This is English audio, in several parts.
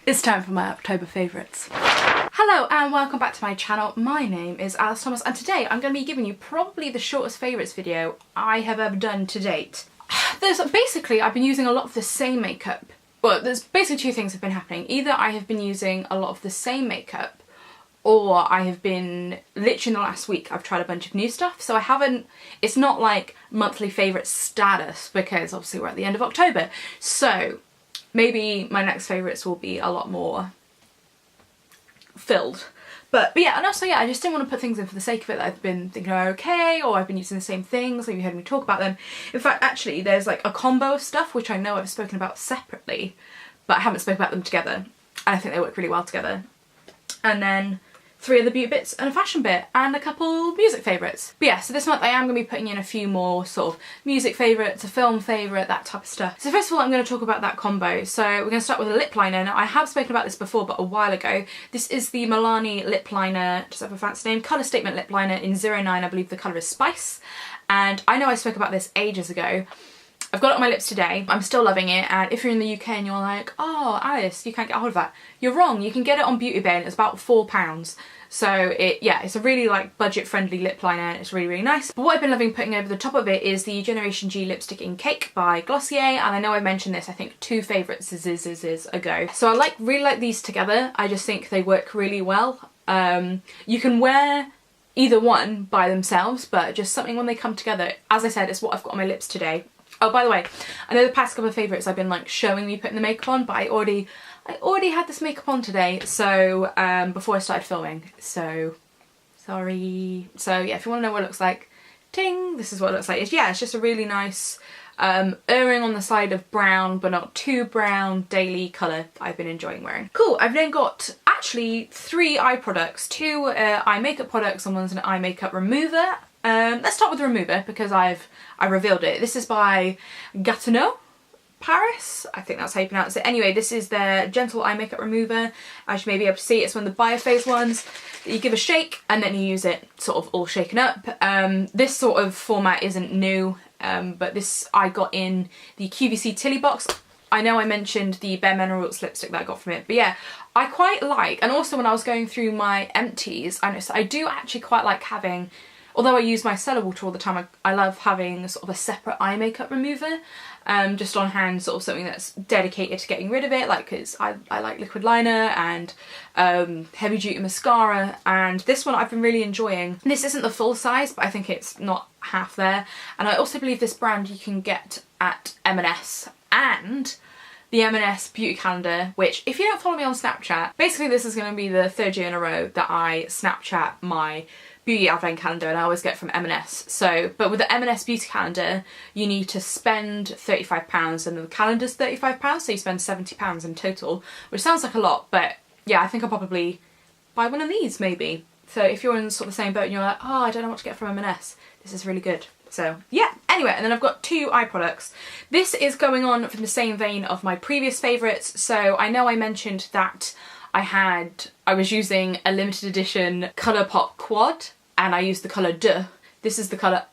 It's time for my October favourites. Hello and welcome back to my channel. My name is Alice Thomas and today I'm going to be giving you probably the shortest favourites video I have ever done to date. Basically I've been using a lot of the same makeup. Well, there's basically two things have been happening. Either I have been using a lot of the same makeup or I have been, literally in the last week, I've tried a bunch of new stuff. So I haven't, it's not like monthly favourite status because obviously we're at the end of October. So maybe my next favourites will be a lot more filled. But yeah, and also yeah, I just didn't want to put things in for the sake of it that I've been thinking are okay, or I've been using the same things, or you heard me talk about them. In fact, actually, there's like a combo of stuff which I know I've spoken about separately, but I haven't spoken about them together. And I think they work really well together. And then 3 other beauty bits and a fashion bit and a couple music favourites. But yeah, so this month I am going to be putting in a few more sort of music favourites, a film favourite, that type of stuff. So first of all I'm going to talk about that combo. So we're going to start with a lip liner. Now I have spoken about this before but a while ago. This is the Milani lip liner, just have a fancy name, Colour Statement lip liner in 09, I believe the colour is Spice. And I know I spoke about this ages ago. I've got it on my lips today, I'm still loving it, and if you're in the UK and you're like, oh Alice, you can't get a hold of that, you're wrong, you can get it on Beauty Bay and it's about £4. So yeah, it's a really like budget friendly lip liner, it's really really nice. But what I've been loving putting over the top of it is the Generation G lipstick in Cake by Glossier, and I know I mentioned this I think 2 favourites ago. So I really like these together, I just think they work really well. You can wear either one by themselves, but just something when they come together, as I said, it's what I've got on my lips today. Oh, by the way, I know the past couple of favourites I've been like showing me putting the makeup on, but I already had this makeup on today, so before I started filming, so sorry. So yeah, if you want to know what it looks like, ting, this is what it looks like. It's just a really nice, erring on the side of brown, but not too brown, daily colour I've been enjoying wearing. Cool, I've then got actually 3 eye products, 2 eye makeup products and one's an eye makeup remover. Let's start with the remover because I revealed it. This is by Gatineau, Paris, I think that's how you pronounce it. Anyway, this is their gentle eye makeup remover. As you may be able to see, it's one of the Biophase ones that you give a shake and then you use it sort of all shaken up. This sort of format isn't new, but this I got in the QVC Tilly box. I know I mentioned the Bare Minerals lipstick that I got from it, but yeah, I quite like, and also when I was going through my empties, I noticed I do actually quite like having, although I use my cellar water all the time, I love having sort of a separate eye makeup remover just on hand, sort of something that's dedicated to getting rid of it, like because I like liquid liner and heavy duty mascara, and this one I've been really enjoying. This isn't the full size, but I think it's not half there, and I also believe this brand you can get at M&S and the M&S beauty calendar, which if you don't follow me on Snapchat, basically this is going to be the 3rd year in a row that I Snapchat my beauty advent calendar, and I always get it from M&S. So, but with the M&S beauty calendar, you need to spend £35 and the calendar's £35, so you spend £70 in total, which sounds like a lot, but yeah, I think I'll probably buy one of these maybe. So if you're in sort of the same boat and you're like, oh, I don't know what to get from M&S, this is really good. So yeah, anyway, and then I've got 2 eye products. This is going on from the same vein of my previous favourites. So I know I mentioned that I was using a limited edition ColourPop quad and I used the colour Deux. This is the colour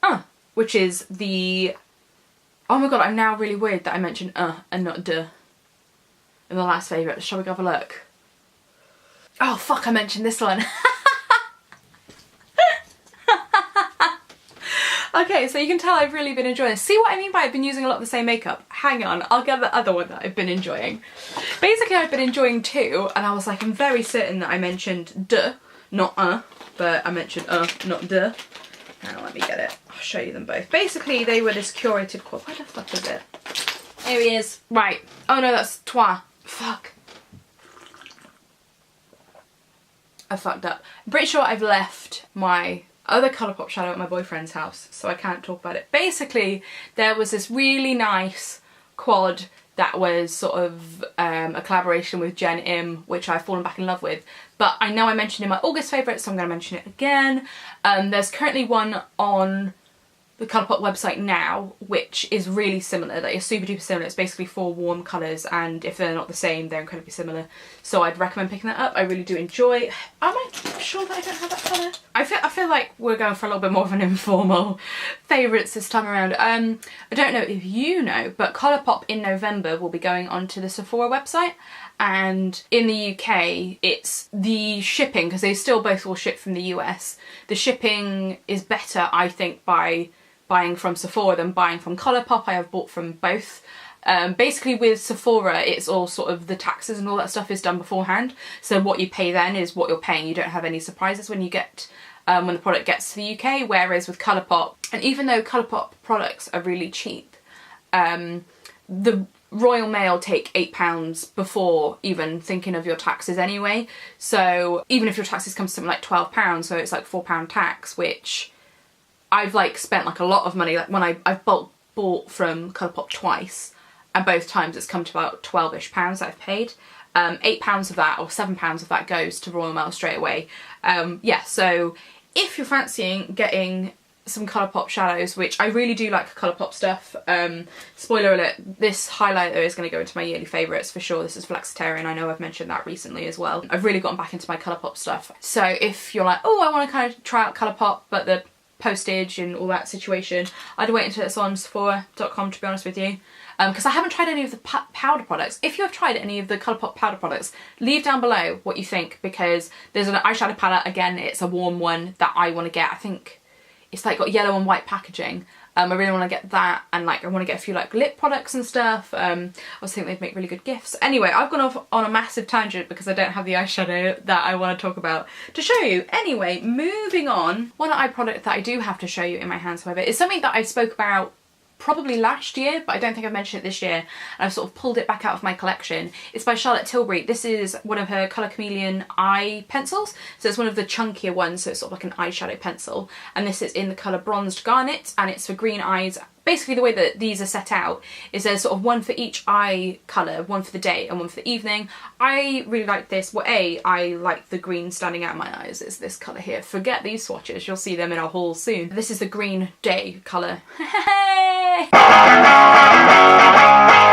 which is the, oh my god, I'm now really weird that I mentioned and not Deux in the last favourite. Shall we go have a look? Oh fuck, I mentioned this one. Okay, so you can tell I've really been enjoying this. See what I mean by I've been using a lot of the same makeup? Hang on, I'll get the other one that I've been enjoying. Basically, I've been enjoying 2, and I was like, I'm very certain that I mentioned Deux, not but I mentioned not Deux. Now let me get it. I'll show you them both. Basically, they were this curated quad. Where the fuck is it? Here he is. Right. Oh no, that's Trois. Fuck. I fucked up. I'm pretty sure I've left my other ColourPop shadow at my boyfriend's house, so I can't talk about it. Basically, there was this really nice quad that was sort of a collaboration with Jen Im, which I've fallen back in love with. But I know I mentioned in my August favourite, so I'm going to mention it again. There's currently one on the ColourPop website now, which is really similar, that is super duper similar. It's basically 4 warm colours, and if they're not the same, they're incredibly similar. So I'd recommend picking that up. I really do enjoy. Am I sure that I don't have that colour. I feel like we're going for a little bit more of an informal favourites this time around. I don't know if you know, but ColourPop in November will be going onto the Sephora website, and in the UK it's the shipping, because they still both will ship from the US, the shipping is better, I think, by buying from Sephora than buying from ColourPop. I have bought from both. Basically with Sephora, it's all sort of the taxes and all that stuff is done beforehand. So what you pay then is what you're paying. You don't have any surprises when you get, when the product gets to the UK. Whereas with ColourPop, and even though ColourPop products are really cheap, the Royal Mail take £8 before even thinking of your taxes anyway. So even if your taxes come to something like £12, so it's like £4 tax, which I've like spent like a lot of money. Like when I've bulk bought from ColourPop twice, and both times it's come to about £12-ish that I've paid. £8 of that, or £7 of that, goes to Royal Mail straight away. Yeah, so if you're fancying getting some ColourPop shadows, which I really do like ColourPop stuff, spoiler alert, this highlighter is going to go into my yearly favourites for sure. This is Flexitarian, I know I've mentioned that recently as well. I've really gotten back into my ColourPop stuff. So if you're like, oh, I want to kind of try out ColourPop, but the postage and all that situation, I'd wait until it's on Sephora.com, to be honest with you, because I haven't tried any of the powder products. If you have tried any of the ColourPop powder products, leave down below what you think, because there's an eyeshadow palette, again, it's a warm one that I want to get. I think it's like got yellow and white packaging. I really want to get that, and like I want to get a few like lip products and stuff. I also think they'd make really good gifts. Anyway, I've gone off on a massive tangent because I don't have the eyeshadow that I want to talk about to show you. Anyway, moving on. One eye product that I do have to show you in my hands, however, is something that I spoke about probably last year, but I don't think I've mentioned it this year, and I've sort of pulled it back out of my collection. It's by Charlotte Tilbury. This is one of her Colour Chameleon eye pencils, so it's one of the chunkier ones, so it's sort of like an eyeshadow pencil, and this is in the colour Bronzed Garnet, and it's for green eyes. Basically the way that these are set out is there's sort of one for each eye colour, one for the day and one for the evening. I really like this. Well, I like the green standing out of my eyes. It's this colour here. Forget these swatches, you'll see them in a haul soon. This is the green day colour.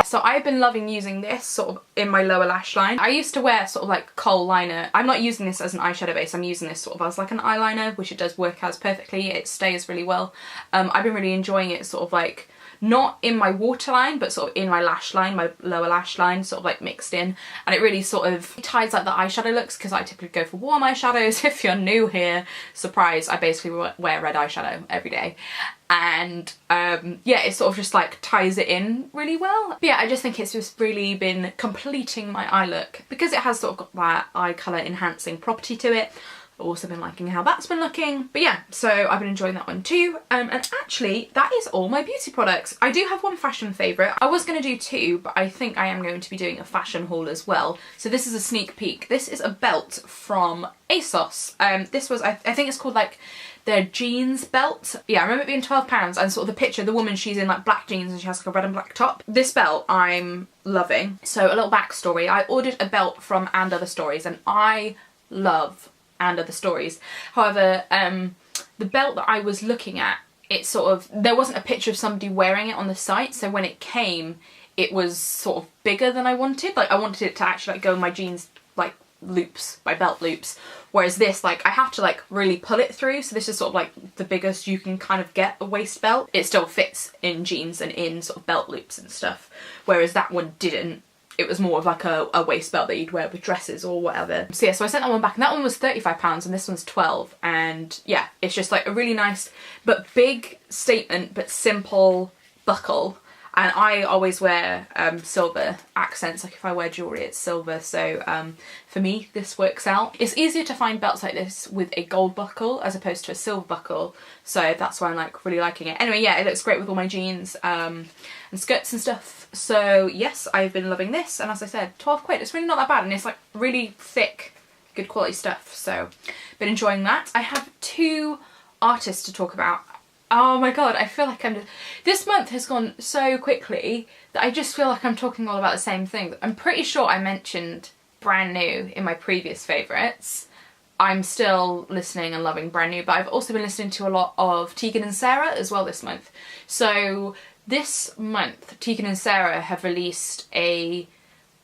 So I've been loving using this sort of in my lower lash line. I used to wear sort of like kohl liner. I'm not using this as an eyeshadow base, I'm using this sort of as like an eyeliner, which it does work as perfectly. It stays really well. I've been really enjoying it sort of like not in my waterline, but sort of in my lash line, my lower lash line, sort of like mixed in, and it really sort of ties like the eyeshadow looks, because I typically go for warm eyeshadows. If you're new here, surprise, I basically wear red eyeshadow every day, and yeah, it sort of just like ties it in really well. But yeah, I just think it's just really been completing my eye look, because it has sort of got that eye colour enhancing property to it. I've also been liking how that's been looking. But yeah, so I've been enjoying that one too. And actually, that is all my beauty products. I do have one fashion favourite. I was going to do two, but I think I am going to be doing a fashion haul as well. So this is a sneak peek. This is a belt from ASOS. This was, I think it's called like their jeans belt. Yeah, I remember it being £12, and sort of the picture, the woman, she's in like black jeans and she has like a red and black top. This belt I'm loving. So a little backstory. I ordered a belt from And Other Stories, and I love And Other Stories. However, the belt that I was looking at, it sort of, there wasn't a picture of somebody wearing it on the site, so when it came, it was sort of bigger than I wanted. Like, I wanted it to actually like go in my jeans, like loops, my belt loops, whereas this, like, I have to like really pull it through, so this is sort of like the biggest you can kind of get a waist belt. It still fits in jeans and in sort of belt loops and stuff, whereas that one didn't. It was more of like a waist belt that you'd wear with dresses or whatever. So yeah, so I sent that one back, and that one was £35 and this one's 12. And yeah, it's just like a really nice but big statement but simple buckle. And I always wear silver accents, like if I wear jewellery it's silver, so for me this works out. It's easier to find belts like this with a gold buckle as opposed to a silver buckle, so that's why I'm like really liking it. Anyway, yeah, it looks great with all my jeans and skirts and stuff, so yes, I've been loving this, and as I said, 12 quid, it's really not that bad, and it's like really thick, good quality stuff, so been enjoying that. I have two artists to talk about. Oh my god, I feel like I'm just... This month has gone so quickly that I just feel like I'm talking all about the same thing. I'm pretty sure I mentioned Brand New in my previous favourites. I'm still listening and loving Brand New, but I've also been listening to a lot of Tegan and Sarah as well this month. So this month, Tegan and Sarah have released a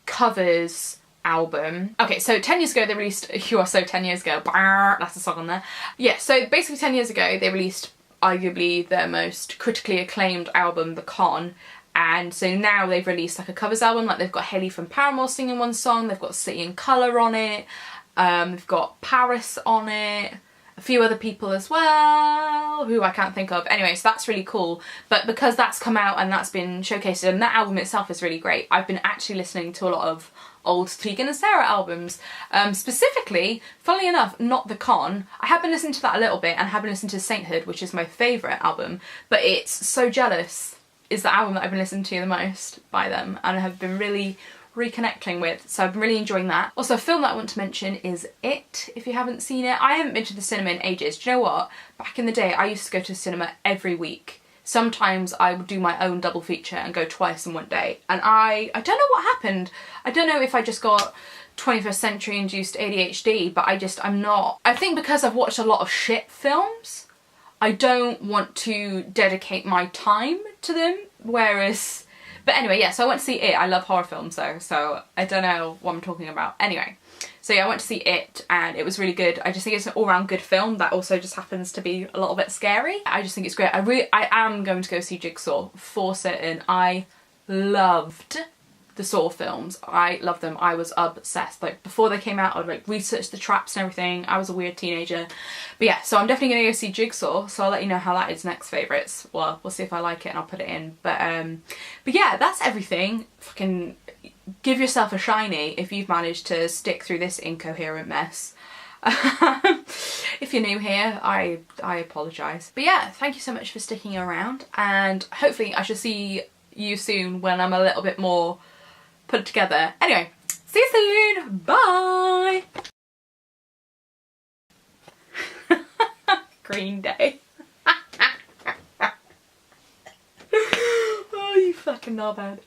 covers album. Okay, so 10 years ago they released You Are So 10 Years Ago. That's the song on there. Yeah, so basically 10 years ago they released arguably their most critically acclaimed album, The Con. And so now they've released like a covers album, like they've got Haley from Paramore singing one song, they've got City in Colour on it, they've got Paris on it, a few other people as well, who I can't think of. Anyway, so that's really cool. But because that's come out and that's been showcased, and that album itself is really great, I've been actually listening to a lot of old Tegan and Sarah albums. Specifically, funnily enough, not The Con. I have been listening to that a little bit and have been listening to Sainthood, which is my favourite album, but it's So Jealous is the album that I've been listening to the most by them and I have been really reconnecting with, so I've been really enjoying that. Also, a film that I want to mention is It, if you haven't seen it. I haven't been to the cinema in ages. Do you know what? Back in the day I used to go to the cinema every week. Sometimes I would do my own double feature and go twice in one day, and I don't know what happened. I don't know if I just got 21st century induced ADHD, but I think because I've watched a lot of shit films, I don't want to dedicate my time to them, whereas... But anyway, yeah, so I went to see It. I love horror films though, so I don't know what I'm talking about. Anyway, so yeah, I went to see It and it was really good. I just think it's an all-round good film that also just happens to be a little bit scary. I just think it's great. I am going to go see Jigsaw for certain. I loved the Saw films. I love them. I was obsessed. Like before they came out, I'd like research the traps and everything. I was a weird teenager. But yeah, so I'm definitely gonna go see Jigsaw, so I'll let you know how that is next favourites. Well, we'll see if I like it and I'll put it in. But yeah, that's everything. Fucking give yourself a shiny if you've managed to stick through this incoherent mess. If you're new here, I apologise. But yeah, thank you so much for sticking around, and hopefully I shall see you soon when I'm a little bit more put it together. Anyway, see you soon. Bye. Green Day. Oh, you fucking knobhead.